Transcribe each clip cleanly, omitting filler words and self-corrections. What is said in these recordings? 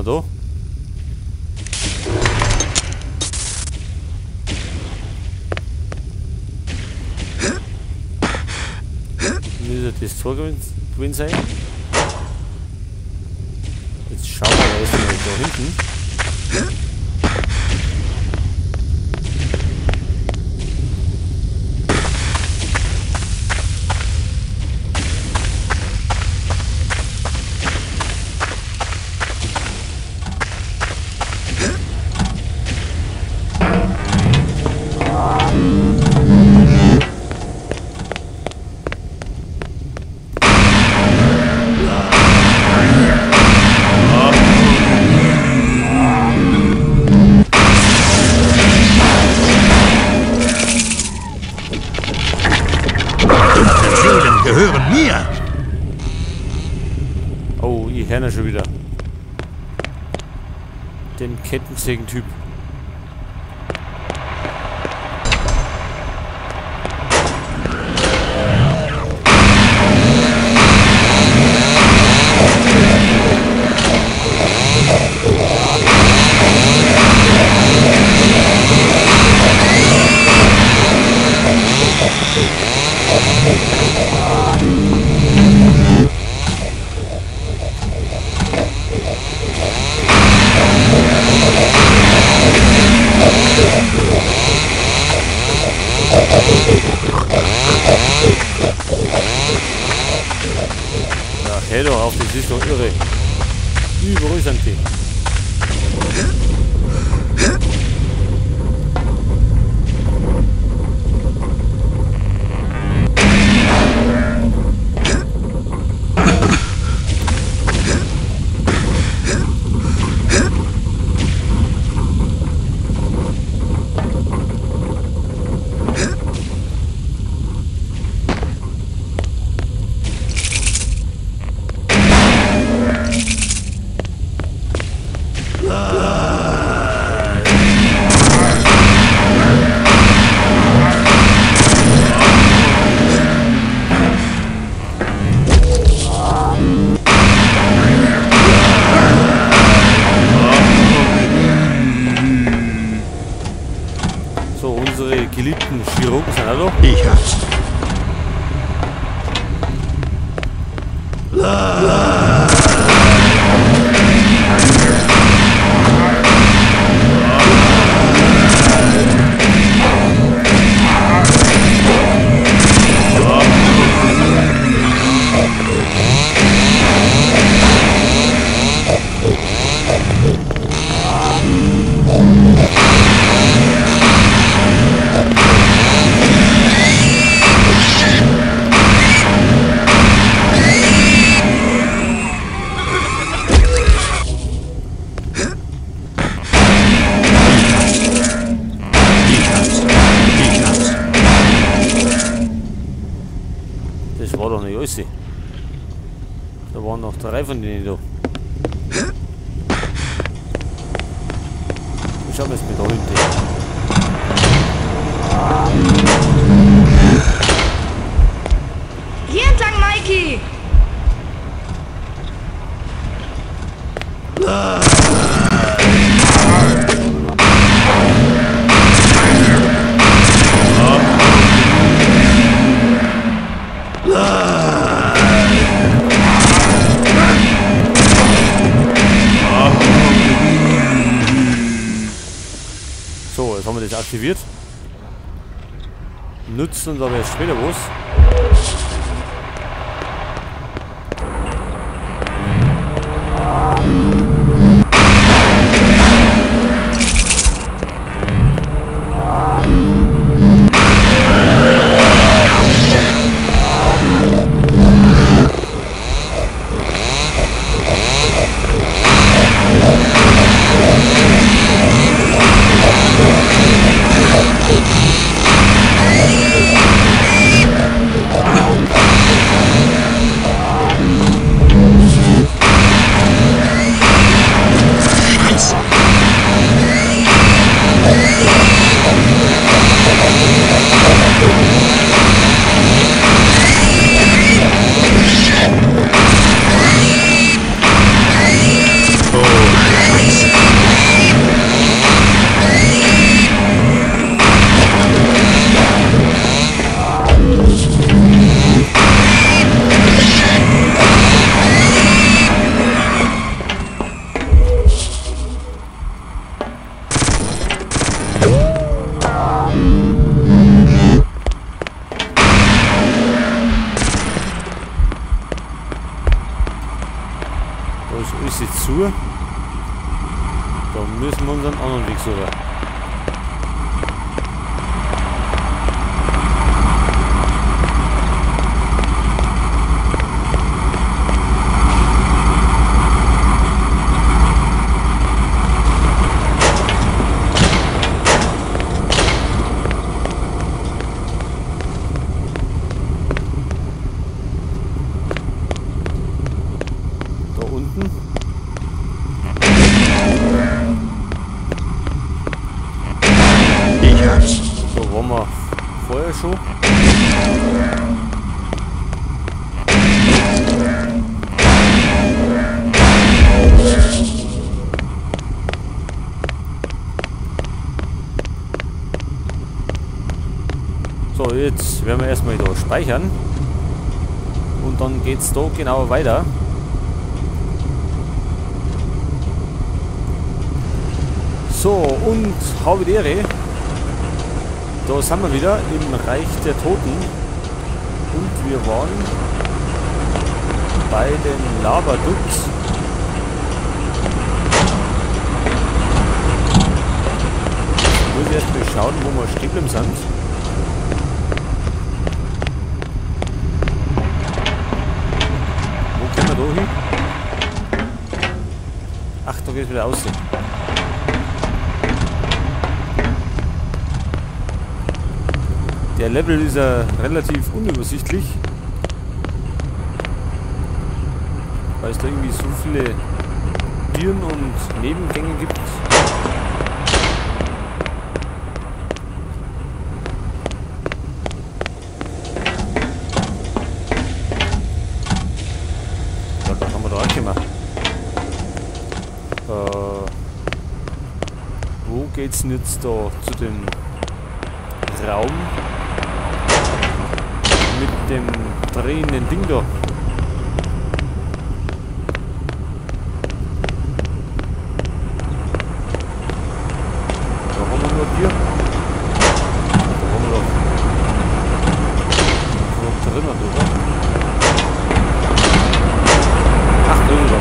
wir da? Müsste das Tor gewesen sein? Jetzt schauen wir erstmal da hinten. Gehören mir! Oh, ich höre ihn schon wieder. Den Kettensägen-Typ. Ja, hör doch auf, das ist doch irre. Überall sind die. So, unsere geliebten Chirurgen sind auch da. Ich hab's. Das war doch nicht alles. Da waren noch 3 von denen da. Schauen wir es mit da hinten. Hier entlang, Mikey! So, jetzt haben wir das aktiviert. Nutzen uns aber erst später was. zu. Da müssen wir unseren anderen Weg suchen. So, waren wir vorher schon. So, jetzt werden wir erstmal da speichern. Und dann geht es da genau weiter. So, und habe die Ehre. Da sind wir wieder im Reich der Toten. Und wir waren bei den Lava-Ducks. Ich muss erst mal schauen, wo wir stehen geblieben sind. Wo können wir da hin? Ach, da geht es wieder aussehen. Der Level ist ja relativ unübersichtlich, weil es da irgendwie so viele Türen und Nebengänge gibt. Ja, da haben wir da auch gemacht. Wo geht's denn jetzt da zu dem Raum? Mit dem drehenden Ding da. Da haben wir noch hier. Da haben wir noch drinnen drüber. Ach, drüber.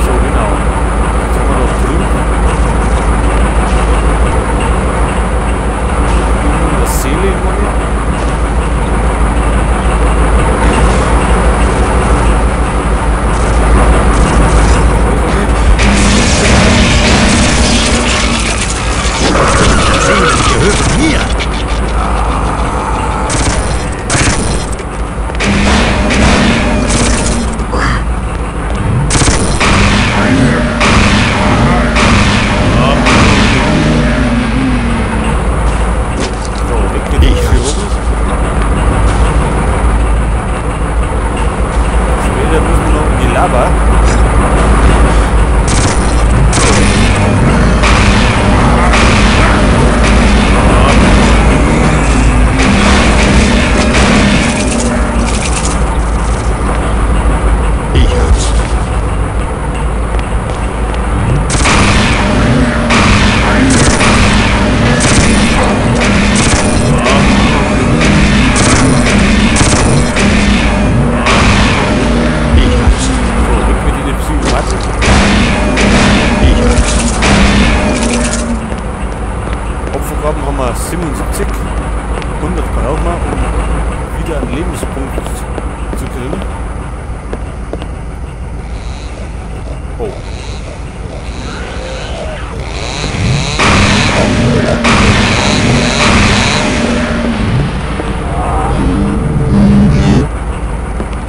So, genau. Jetzt haben wir noch drüben. Seele immer noch. Opfergaben haben wir 77. 100 brauchen wir, um wieder einen Lebenspunkt zu kriegen. Oh.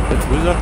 Jetzt wo ist er?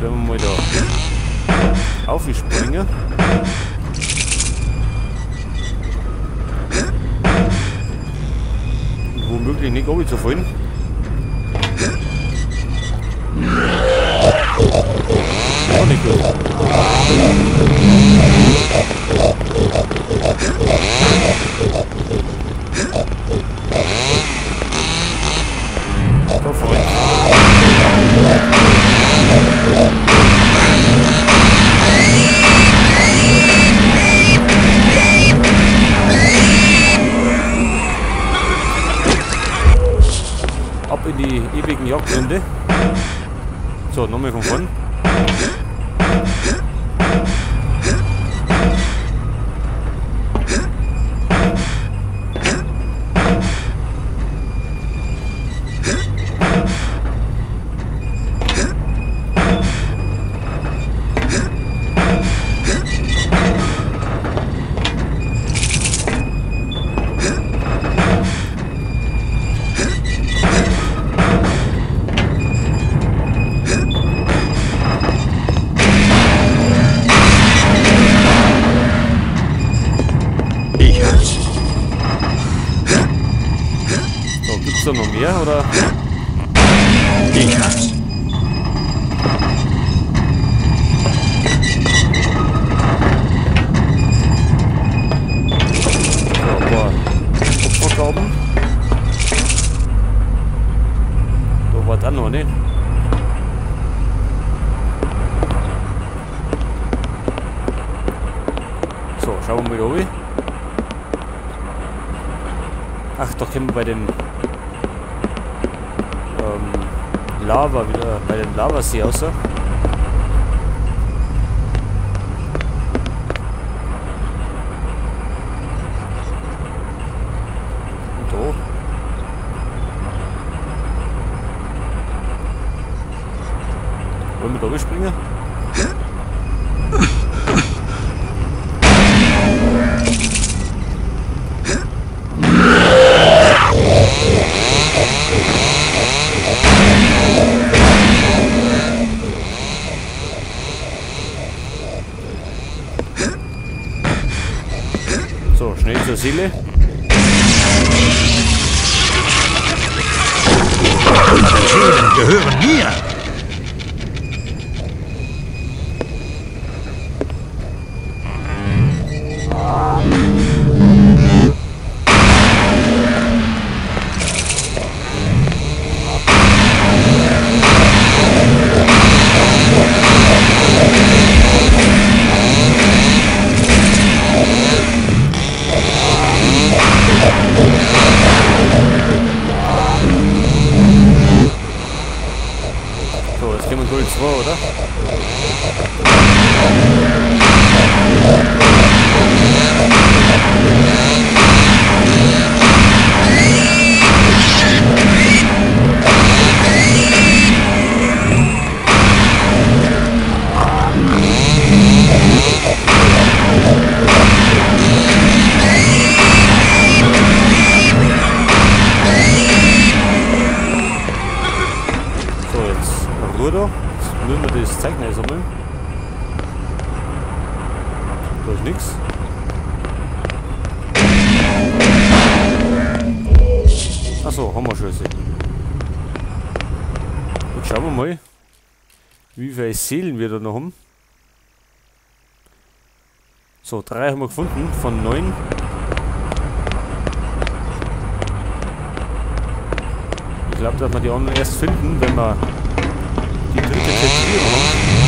werden wir mal da aufspringen. Und womöglich nicht runterzufallen. Auch nicht gut. So, Freund. Ab in die ewigen Jagdgründe. So, nochmal von vorn. So, noch mehr, oder? Ich hab's. So, boah. Opfergaben. So, war dann noch, ne? So, schauen wir mal da oben. Ach, da können wir bei den Lava wieder, bei den Lavasee raus. Und da. Wollen wir da springen? So, schnell zur Seele. Unsere Seelen gehören mir. So, jetzt kriegen wir Gold 2, oder? So, jetzt Ruder. Jetzt müssen wir das Zeug nicht sammeln. Da ist nichts. Achso, haben wir schon gesehen. Jetzt schauen wir mal, wie viele Seelen wir da noch haben. So, 3 haben wir gefunden von 9. Ich glaube, dass wir die anderen erst finden, wenn wir die dritte Tätowierung haben.